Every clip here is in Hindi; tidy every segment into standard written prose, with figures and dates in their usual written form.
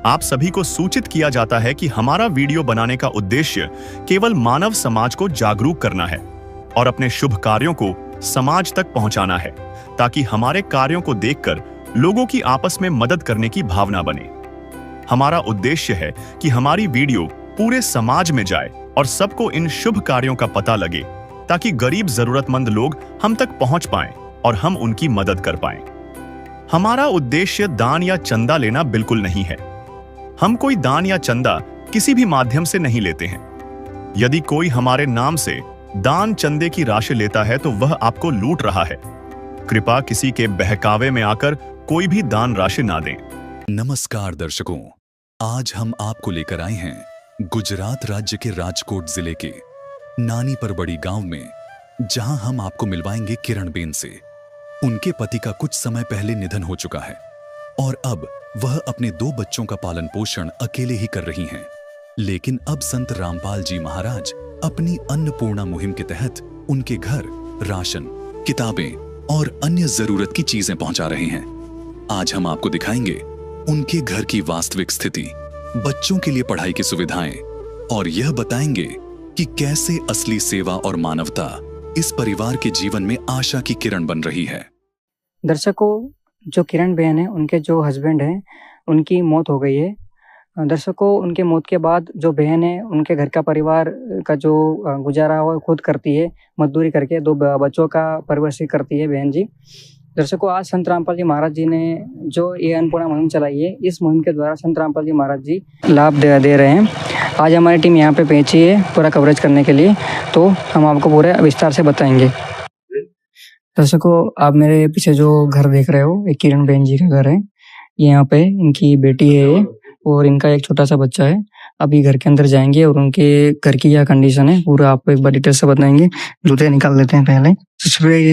आप सभी को सूचित किया जाता है कि हमारा वीडियो बनाने का उद्देश्य केवल मानव समाज को जागरूक करना है और अपने शुभ कार्यों को समाज तक पहुंचाना है, ताकि हमारे कार्यों को देखकर लोगों की आपस में मदद करने की भावना बने। हमारा उद्देश्य है कि हमारी वीडियो पूरे समाज में जाए और सबको इन शुभ कार्यों का पता लगे, ताकि गरीब जरूरतमंद लोग हम तक पहुंच पाएं और हम उनकी मदद कर पाएं। हमारा उद्देश्य दान या चंदा लेना बिल्कुल नहीं है। हम कोई दान या चंदा किसी भी माध्यम से नहीं लेते हैं। यदि कोई हमारे नाम से दान चंदे की राशि लेता है तो वह आपको लूट रहा है। कृपया किसी के बहकावे में आकर कोई भी दान राशि ना दें। नमस्कार दर्शकों, आज हम आपको लेकर आए हैं गुजरात राज्य के राजकोट जिले के नानी पर बड़ी गांव में, जहां हम आपको मिलवाएंगे किरण बेन से। उनके पति का कुछ समय पहले निधन हो चुका है और अब वह अपने 2 बच्चों का पालन पोषण अकेले ही कर रही हैं। लेकिन अब संत रामपाल जी महाराज अपनी अन्नपूर्णा मुहिम के तहत उनके घर राशन, किताबें और अन्य जरूरत की चीजें पहुंचा रहे हैं। आज हम आपको दिखाएंगे उनके घर की वास्तविक स्थिति, बच्चों के लिए पढ़ाई की सुविधाएं और यह बताएंगे कि कैसे असली सेवा और मानवता इस परिवार के जीवन में आशा की किरण बन रही है। दर्शकों, जो किरण बहन है, उनके जो हस्बैंड हैं, उनकी मौत हो गई है। दर्शकों, उनके मौत के बाद जो बहन है, उनके घर का परिवार का जो गुजारा वो खुद करती है, मजदूरी करके 2 बच्चों का परवरिश करती है बहन जी। दर्शकों, आज संत रामपाल जी महाराज जी ने जो ये अन्नपूर्णा मुहिम चलाई है, इस मुहिम के द्वारा संत रामपाल जी महाराज जी लाभ दे रहे हैं। आज हमारी टीम यहाँ पे पहुंची है पूरा कवरेज करने के लिए, तो हम आपको पूरे विस्तार से बताएंगे। दर्शकों, आप मेरे पीछे जो घर देख रहे हो, एक किरण बहन जी का घर है। यहाँ पे इनकी बेटी है और इनका एक छोटा सा बच्चा है। अभी घर के अंदर जाएंगे और उनके घर की क्या कंडीशन है पूरा आपको एक बार डिटेल से बताएंगे। जूते निकाल लेते हैं पहले।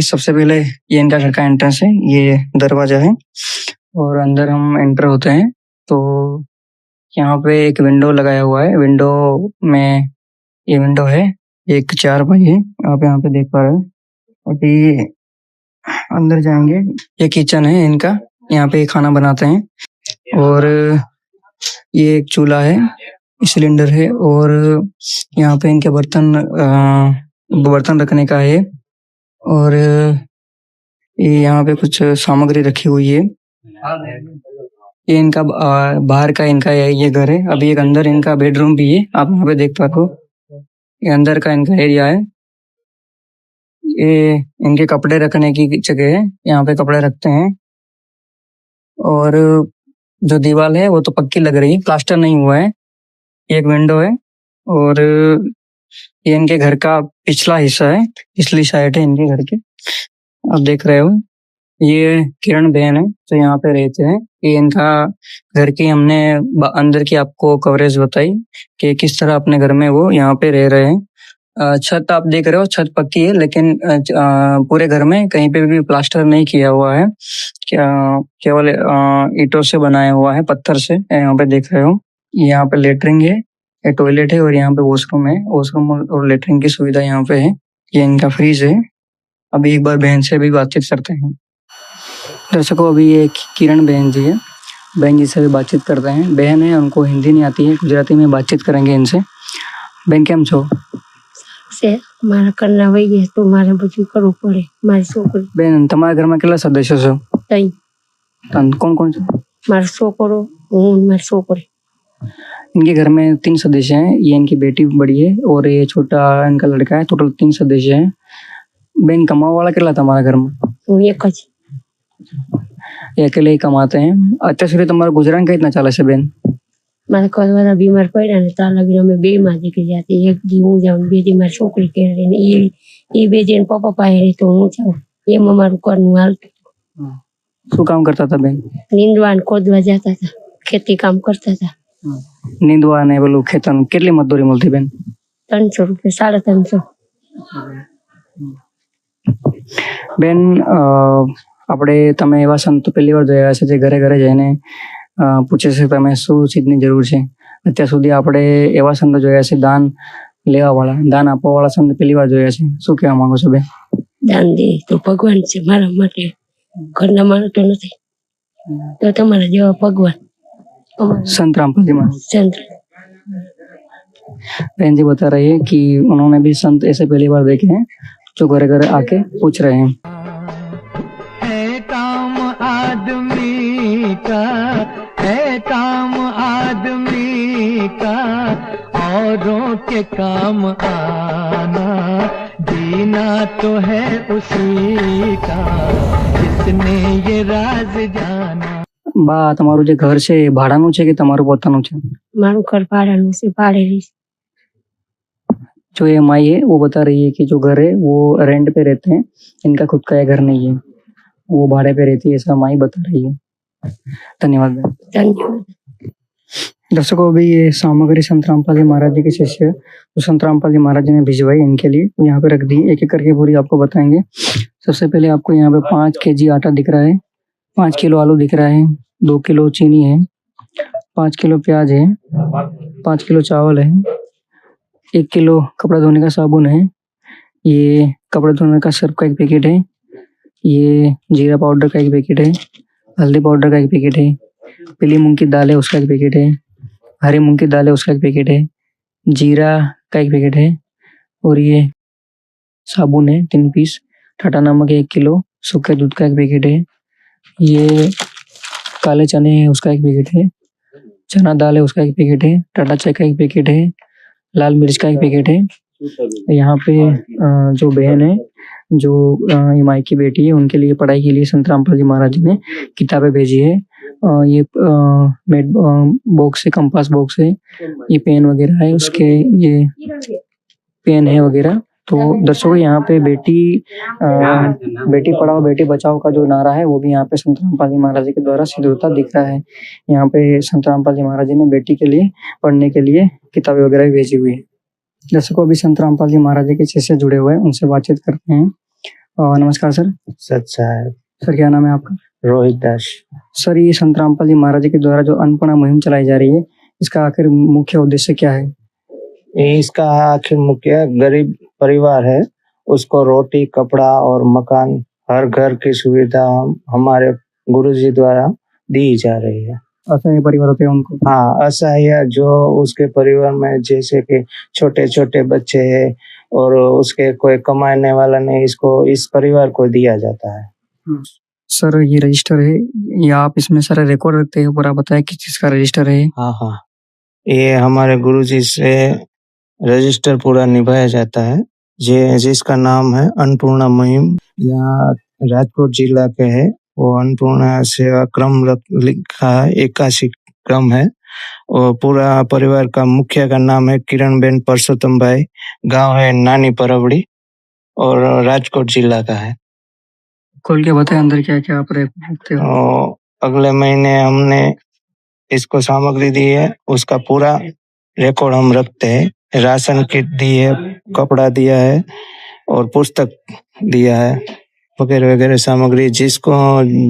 सबसे पहले ये इनका घर का एंट्रेंस है, ये दरवाजा है और अंदर हम एंटर होते हैं तो यहाँ पे एक विंडो लगाया हुआ है। विंडो में ये विंडो है, एक 4 भाई है, आप यहाँ पे देख पा रहे हो। अभी अंदर जाएंगे, ये किचन है इनका, यहाँ पे खाना बनाते हैं और ये एक चूल्हा है, सिलेंडर है और यहाँ पे इनके बर्तन रखने का है और ये यहाँ पे कुछ सामग्री रखी हुई है। ये इनका बाहर का इनका ये घर है। अभी एक अंदर इनका बेडरूम भी है, आप यहाँ पे देख पाते हो। ये अंदर का इनका एरिया है। ये इनके कपड़े रखने की जगह है, यहाँ पे कपड़े रखते हैं और जो दीवार है वो तो पक्की लग रही है, प्लास्टर नहीं हुआ है। एक विंडो है और ये इनके घर का पिछला हिस्सा है, पिछली साइड है इनके घर के, आप देख रहे हो। ये किरण बहन है जो यहाँ पे रहते हैं। ये इनका घर की हमने अंदर की आपको कवरेज बताई कि किस तरह अपने घर में वो यहाँ पे रह रहे हैं। छत आप देख रहे हो, छत पक्की है लेकिन पूरे घर में कहीं पे भी प्लास्टर नहीं किया हुआ है, केवल ईंटों से बनाया हुआ है, पत्थर से। यहाँ पे देख रहे हो, यहाँ पे लेटरिंग है, ये टॉयलेट है और यहाँ पे वॉशरूम है। वॉशरूम और लेटरिंग की सुविधा यहाँ पे है। ये इनका फ्रिज है। अभी एक बार बहन से भी बातचीत करते हैं। दर्शकों, अभी ये किरण बहन जी है, बहन जी से भी बातचीत करते हैं। बहन है, उनको हिंदी नहीं आती है, गुजराती में बातचीत करेंगे इनसे। बहन केम छो? से मारा करना वही है तो मारे बच्चों करવું પડે મારી છોકરી। બેન, તમારા ઘરમાં કેટલા સદસ્યો છો? 3। कौन कौन છે? મારો છોકરો, હું મારી છોકરી। इनके घर में 3 सदस्य हैं। ये इनकी बेटी बड़ी है और ये छोटा इनका लड़का है। टोटल 3 सदस्य हैं। बेन, कमावा वाला કેટલા તમારા ઘરમાં? હું એક જ। ये अकेले ही कमाते हैं। અત્યાર સુધી તમારું गुजरान કઈ રીતના ચાલે છે બેન? મારા ઘરવાળા બીમાર પડ્યા ને ત્યાં લગીને અમે 2 માં નીકળી જાતી। એક દી હું જાઉં, 2 દી મારી છોકરી કરે ને એ 2 જણ પપ્પા પાસે રહી તો હું જાઉં। એમાં મારું ઘરનું હાલતું। શું કામ કરતા હતા બેન? નીંદવા ને ખોદવા જતા હતા, ખેતી કામ કરતા હતા। નીંદવા ને પેલું ખેતરનું કેટલી મજદૂરી મળતી બેન? 300 રૂપિયા, 350। બેન, આપણે તમે એવા સંત પહેલી વાર જોયા છે જે ઘરે ઘરે જઈને પૂછે છે તમે શું ચીજની જરૂર છે? અત્યાર સુધી આપણે એવા સંત જોયા છે દાન લેવા વાળા, દાન આપવા વાળા સંત પહેલી વાર જોયા છે। શું કહેવા માંગો છો બેન? દાન દે તો ભગવાન છે મારા માટે, ઘરના માણસ તો નથી, તો તમારા જેવા ભગવાન संत रामपाल जी महाराज। संत बहन जी बता रही है कि उन्होंने भी संत ऐसे पहली बार देखे हैं, जो घर घर आके पूछ रहे हैं। है काम आदमी का, है काम आदमी का, औरों के काम आना, जीना तो है उसी का, जिसने ये राज जाना। બા તમારું જે ઘર છે એ ભાડાનું છે કે તમારું પોતાનું છે? मारू घर भाड़ाનું છે, ભાડે રહી છે। जो ये माई है वो बता रही है कि जो घर है वो रेंट पे रहते हैं, इनका खुद का ये घर नहीं है, वो भाड़े पे रहती है, ऐसा माई बता रही है। धन्यवाद बहन। धन्यवाद। दर्शकों, अभी ये सामग्री संत रामपाल जी महाराज जी के शिष्य है, तो संत रामपाल जी महाराज जी ने भिजवाई इनके लिए, वो यहाँ पे रख दी। एक एक करके पूरी आपको बताएंगे। सबसे पहले आपको यहाँ पे 5 kg आटा दिख रहा है, 5 किलो आलू दिख रहा है, 2 किलो चीनी है, 5 किलो प्याज है, 5 किलो चावल है, 1 किलो कपड़ा धोने का साबुन है, ये कपड़ा धोने का सर्फ का एक पैकेट है, ये जीरा पाउडर का एक पैकेट है, हल्दी पाउडर का एक पैकेट है, पीली मूंग की दाल है उसका एक पैकेट है, हरी मूंग की दाल है उसका एक पैकेट है, जीरा का एक पैकेट है, और ये साबुन है 3 पीस, टाटा नमक 1 किलो, सूखे दूध का एक पैकेट है, ये काले चने है उसका एक पैकेट है, चना दाल है उसका एक पैकेट है, टाटा चाय का एक पैकेट है, लाल मिर्च का एक पैकेट है। यहाँ पे जो बहन है, जो इमाई की बेटी है, उनके लिए पढ़ाई के लिए संत रामपाल जी महाराज जी ने किताबें भेजी है। ये मेड बॉक्स है, कंपास बॉक्स है, ये पेन वगैरह है, उसके ये पेन है वगैरह। तो दर्शकों, यहाँ पे बेटी पढ़ाओ बेटी बचाओ का जो नारा है वो भी यहाँ पे संत रामपाल जी महाराज जी के द्वारा सिद्ध होता दिख रहा है। यहाँ पे संत रामपाल जी महाराज जी ने बेटी के लिए पढ़ने के लिए किताबें वगैरह भी भेजी हुई है। दर्शकों, अभी संत रामपाल जी महाराज जी के शिष्य जुड़े हुए हैं, उनसे बातचीत करते हैं। नमस्कार सर। सच्चा है। सर, क्या नाम है आपका? रोहित दास। सर, ये संत रामपाल जी महाराज जी के द्वारा जो अन्नपूर्णा मुहिम चलाई जा रही है, इसका आखिर मुख्य उद्देश्य क्या है? इसका आखिर मुख्य गरीब परिवार है, उसको रोटी, कपड़ा और मकान, हर घर की सुविधा हमारे गुरुजी द्वारा दी जा रही है। असहाय परिवार होते हैं उनको? हाँ, असहाय जो उसके परिवार में जैसे कि छोटे छोटे बच्चे हैं और उसके कोई कमाने वाला नहीं, इसको इस परिवार को दिया जाता है। सर, ये रजिस्टर है, ये आप इसमें सारा रिकॉर्ड रखते हैं, पूरा बताएं किस चीज का रजिस्टर है? हाँ हाँ, ये हमारे गुरुजी से रजिस्टर पूरा निभाया जाता है, जिसका नाम है अन्नपूर्णा मुहिम। यहाँ राजकोट जिला के है, वो अन्नपूर्णा सेवा क्रम लिखा है, 81 क्रम है। और पूरा परिवार का मुखिया का नाम है किरणबेन परसोत्तम भाई, गांव है नानी परबड़ी और राजकोट जिला का है। खोल के बताएं अंदर क्या क्या आप रखते हो? अगले महीने हमने इसको सामग्री दी है, उसका पूरा रिकॉर्ड हम रखते हैं। राशन किट दी है, कपड़ा दिया है और पुस्तक दिया है वगैरह वगैरह सामग्री, जिसको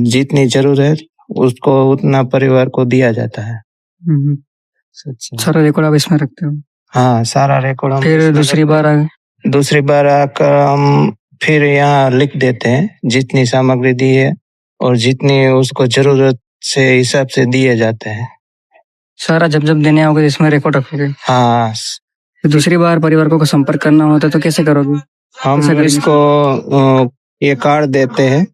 जितनी जरूरत है उसको उतना परिवार को दिया जाता है। सारा रिकॉर्ड आप इसमें रखते हो? हाँ, सारा रिकॉर्ड हम। फिर दूसरी बार आकर हम फिर यहाँ लिख देते हैं जितनी सामग्री दी है और जितनी उसको जरूरत से हिसाब से दिए जाते हैं। सारा जब देने आओगे इसमें रिकॉर्ड रखोगे? हाँ। दूसरी बार परिवार को संपर्क करना होता है तो कैसे करोगे? हम इसको ये कार्ड देते हैं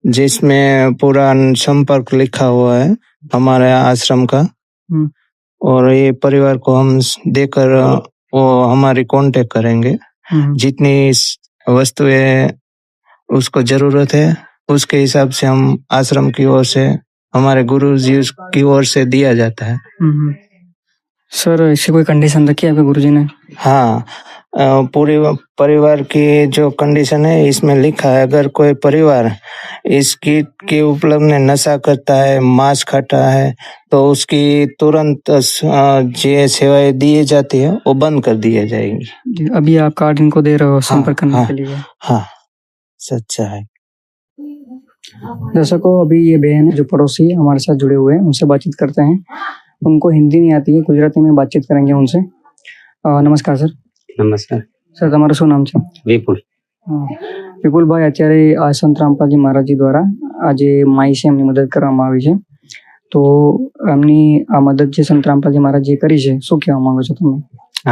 जिसमें पूरा संपर्क लिखा हुआ है हमारे आश्रम का, और ये परिवार को हम देकर वो हमारी कांटेक्ट करेंगे। जितनी वस्तुएं उसको जरूरत है उसके हिसाब से हम आश्रम की ओर से, हमारे गुरुजी की ओर से दिया जाता है। सर, इससे कोई कंडीशन रखी है आपके गुरुजी ने? हाँ, पूरे परिवार की जो कंडीशन है इसमें लिखा है, अगर कोई परिवार इस किट के उपलब्ध में नशा करता है, मांस खाता है, तो उसकी तुरंत जो सेवाएं दी जाती है वो बंद कर दी जाएंगी। अभी आप कार्ड इनको दे रहे हो संपर्क करने के लिए? हाँ, सच्चा है। दर्शकों, अभी ये बहन जो पड़ोसी हमारे साथ जुड़े हुए हैं, उनसे बातचीत करते हैं। उनको हिंदी नहीं आती है, गुजराती में बातचीत करेंगे उनसे। नमस्कार सर। नमस्कार सर, તમારું શું નામ છે? વિપુલ। વિપુલભાઈ, અત્યારે આ સંત રામપાલજી મહારાજજી દ્વારા આજે માઈ છે એમની મદદ કરવામાં આવી છે, તો એમની આ મદદ જે સંત રામપાલજી મહારાજે કરી છે, શું કહેવા માંગો છો તમે?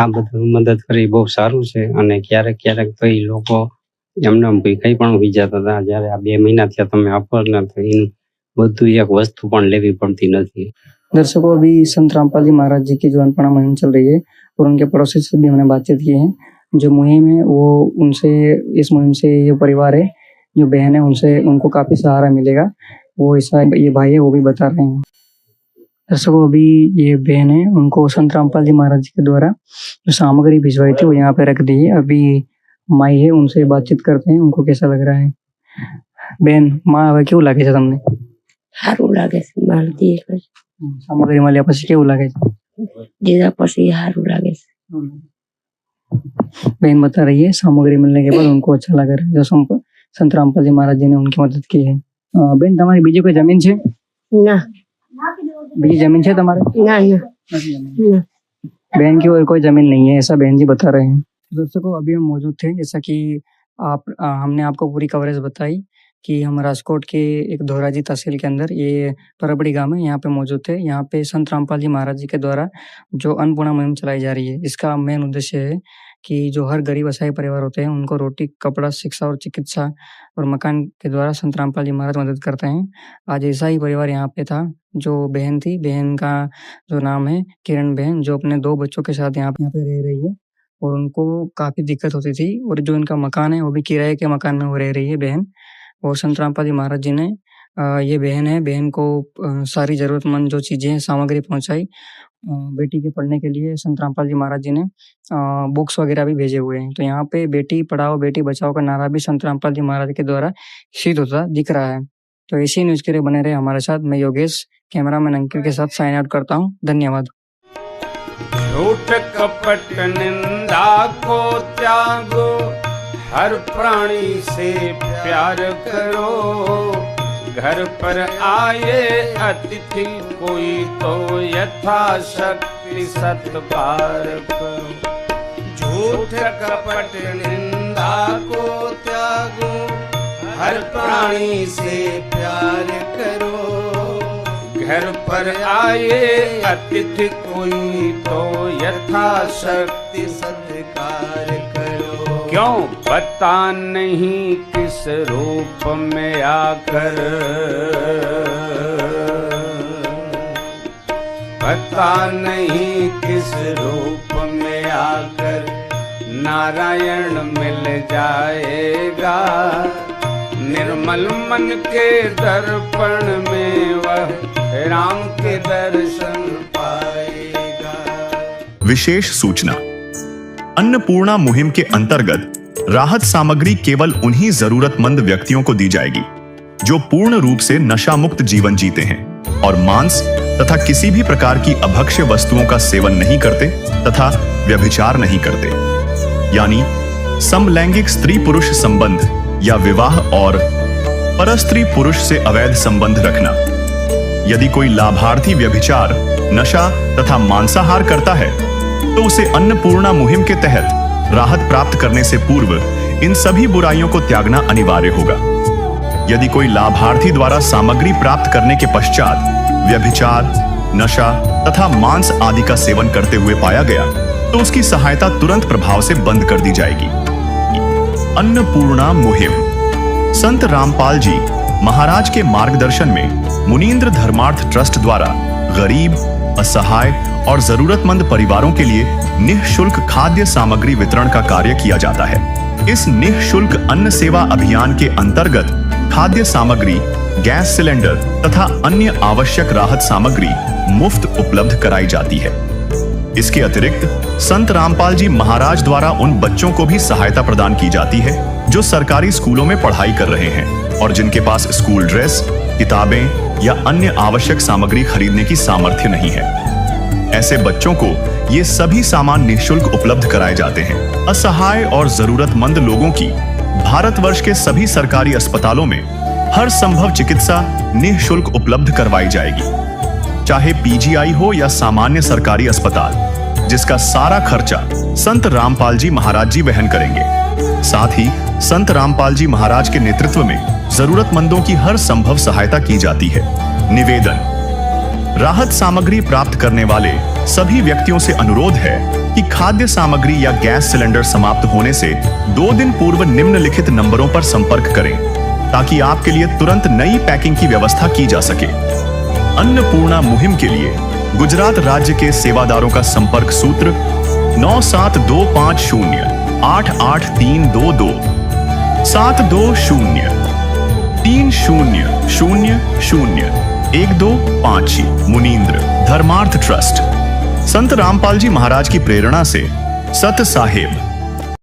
આ બધું મદદ કરી બહુ સારું છે. અને ક્યારેક ક્યારેક તો એ લોકો એમને ભીખાઈ પણ હોઈ જતા હતા. જયારે આ 2 મહિના થયા તમે અપર ના તો એનું બધું એક વસ્તુ પણ લેવી પડતી નથી. दर्शकों, अभी संत रामपाल जी महाराज जी की जो अन्नपूर्णा मुहिम चल रही है और उनके पड़ोसी से भी हमने बातचीत की है. जो मुहिम है वो उनसे, इस मुहिम से ये परिवार है, जो बहन है, उनसे उनको काफी सहारा मिलेगा. वो ऐसा ये भाई है वो भी बता रहे हैं. दर्शकों, अभी ये बहन है, उनको संत रामपाल जी महाराज जी के द्वारा जो सामग्री भिजवाई थी वो यहाँ पे रख दी है. अभी माई है, उनसे बातचीत करते हैं, उनको कैसा लग रहा है. બેન, માં હવે કેવું લાગે છે તમને? સારું લાગે છે. મારે દીકરો સામગ્રી મળ્યા પછી કેવું લાગે છે? દીધા પછી સારું લાગે છે. बहन बता रही है सामग्री मिलने के बाद उनको अच्छा लग रहा है. जो संत रामपाल जी महाराज जी ने उनकी मदद की है. બેન, તમારી બીજી કોઈ જમીન છે? ના, બીજી જમીन છે તમારે? ના, ના, ના. बहन की और कोई जमीन नहीं है, ऐसा बहन जी बता रहे हैं. दोस्तों, अभी हम मौजूद थे, जैसा कि हमने आपको पूरी कवरेज बताई कि हम राजकोट के एक धोराजी तहसील के अंदर ये परबड़ी गांव है, यहाँ पे मौजूद थे. यहाँ पे संत रामपाल जी महाराज जी के द्वारा जो अन्नपूर्णा मुहिम चलाई जा रही है, इसका मेन उद्देश्य है कि जो हर गरीब असहाय परिवार होते हैं उनको रोटी, कपड़ा, शिक्षा और चिकित्सा और मकान के द्वारा संत रामपाल जी महाराज मदद करते हैं. आज ऐसा ही परिवार यहाँ पे था. जो बहन थी, बहन का जो नाम है किरण बहन, जो अपने 2 बच्चों के साथ यहाँ पे रह रही है और उनको काफी दिक्कत होती थी. और जो इनका मकान है वो भी किराए के मकान में वो रह रही है बहन. और संत रामपाल जी महाराज जी ने ये बहन है, बहन को सारी जरूरतमंद जो चीजें सामग्री पहुंचाई. बेटी के पढ़ने के लिए संत रामपाल जी महाराज जी ने बुक्स वगैरह भी भेजे हुए हैं. तो यहाँ पे बेटी पढ़ाओ बेटी बचाओ का नारा भी संत रामपाल जी महाराज के द्वारा सिद्ध होता दिख रहा है. तो ऐसी न्यूज के लिए बने रहे हमारे साथ. मैं योगेश, कैमरामैन अंकित के साथ साइन आउट करता हूँ. धन्यवाद. झूठ कपट निंदा को त्यागो, हर प्राणी से प्यार करो. घर पर आए अतिथि कोई तो यथाशक्ति सत्कार करो. झूठ कपट निंदा को त्यागो, हर प्राणी से प्यार करो. घर पर आए अतिथि कोई तो यथाशक्ति सत्कार करो. क्यों पता नहीं किस रूप में आकर, पता नहीं किस रूप में आकर नारायण मिल जाएगा. निर्मल मन के दर्पण में वह राम के दर्शन पाएगा. विशेष सूचना: अन्नपूर्णा मुहिम के अंतर्गत राहत सामग्री केवल उन्हीं जरूरतमंद व्यक्तियों को दी जाएगी जो पूर्ण रूप से नशा मुक्त जीवन जीते हैं और मांस तथा किसी भी प्रकार की अभक्ष्य वस्तुओं का सेवन नहीं करते तथा व्यभिचार नहीं करते. यानी समलैंगिक स्त्री पुरुष संबंध या विवाह और परस्त्री पुरुष से अवैध संबंध रखना. यदि कोई लाभार्थी व्यभिचार, नशा तथा मांसाहार करता है तो उसे अन्नपूर्णा मुहिम के तहत राहत प्राप्त करने से पूर्व इन सभी बुराइयों को त्यागना अनिवार्य होगा. यदि कोई लाभार्थी द्वारा सामग्री प्राप्त करने के पश्चात व्यभिचार, नशा तथा मांस आदि का सेवन करते हुए पाया गया तो उसकी सहायता तुरंत प्रभाव से बंद कर दी जाएगी. अन्नपूर्णा मुहिम संत रामपाल जी महाराज के मार्गदर्शन में मुनीन्द्र धर्मार्थ ट्रस्ट द्वारा गरीब, असहाय और जरूरतमंद परिवारों के लिए निःशुल्क खाद्य सामग्री वितरण का कार्य किया जाता है. इस निःशुल्क अन्न सेवा अभियान के अंतर्गत खाद्य सामग्री, गैस सिलेंडर तथा अन्य आवश्यक राहत सामग्री मुफ्त उपलब्ध कराई जाती है. इसके अतिरिक्त संत रामपाल जी महाराज द्वारा उन बच्चों को भी सहायता प्रदान की जाती है जो सरकारी स्कूलों में पढ़ाई कर रहे हैं और जिनके पास स्कूल ड्रेस, किताबें या अन्य आवश्यक सामग्री खरीदने की सामर्थ्य नहीं है. ऐसे बच्चों को ये सभी सामान निःशुल्क उपलब्ध कराए जाते हैं. असहाय और जरूरतमंद लोगों की भारतवर्ष के सभी सरकारी अस्पतालों में हर संभव चिकित्सा निःशुल्क उपलब्ध करवाई जाएगी, चाहे पीजीआई हो या सामान्य सरकारी अस्पताल, जिसका सारा खर्चा संत रामपाल जी महाराज जी वहन करेंगे. साथ ही संत रामपाल जी महाराज के नेतृत्व में जरूरतमंदों की हर संभव सहायता की जाती है. निवेदन: राहत सामग्री प्राप्त करने वाले सभी व्यक्तियों से अनुरोध है कि खाद्य सामग्री या गैस सिलेंडर समाप्त होने से 2 दिन पूर्व निम्नलिखित नंबरों पर संपर्क करें ताकि आपके लिए तुरंत नई पैकिंग की व्यवस्था की जा सके। अन्नपूर्णा मुहिम के लिए गुजरात राज्य के सेवादारों का संपर्क सूत्र 9725088322 72030001256 मुनींद्र धर्मार्थ ट्रस्ट। संत रामपाल जी महाराज की प्रेरणा से सत साहेब